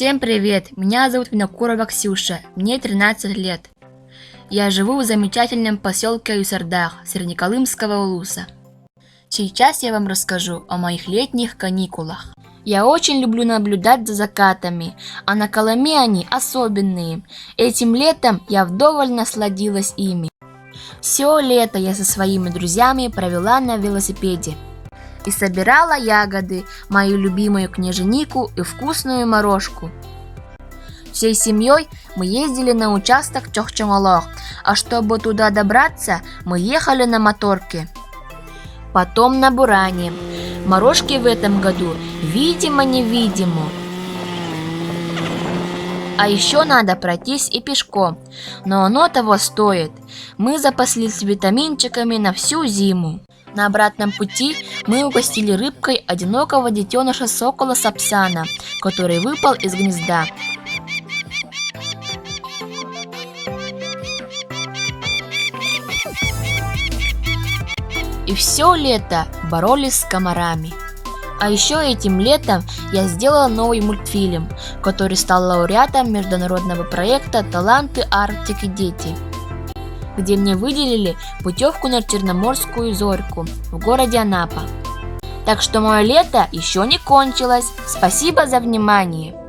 Всем привет! Меня зовут Винокурова Ксюша, мне 13 лет. Я живу в замечательном поселке Юсардах, Среднеколымского улуса. Сейчас я вам расскажу о моих летних каникулах. Я очень люблю наблюдать за закатами, а на Колыме они особенные. Этим летом я вдоволь насладилась ими. Все лето я со своими друзьями провела на велосипеде и собирала ягоды, мою любимую княженику и вкусную морожку. Всей семьей мы ездили на участок Чохчоголох, а чтобы туда добраться, мы ехали на моторке. Потом на буране. Морожки в этом году видимо-невидимо. А еще надо пройтись и пешком, но оно того стоит. Мы запаслись витаминчиками на всю зиму. На обратном пути мы угостили рыбкой одинокого детеныша сокола Сапсана, который выпал из гнезда. И все лето боролись с комарами. А еще этим летом я сделала новый мультфильм, который стал лауреатом международного проекта «Таланты Арктики Дети», где мне выделили путевку на Черноморскую зорьку в городе Анапа. Так что мое лето еще не кончилось. Спасибо за внимание!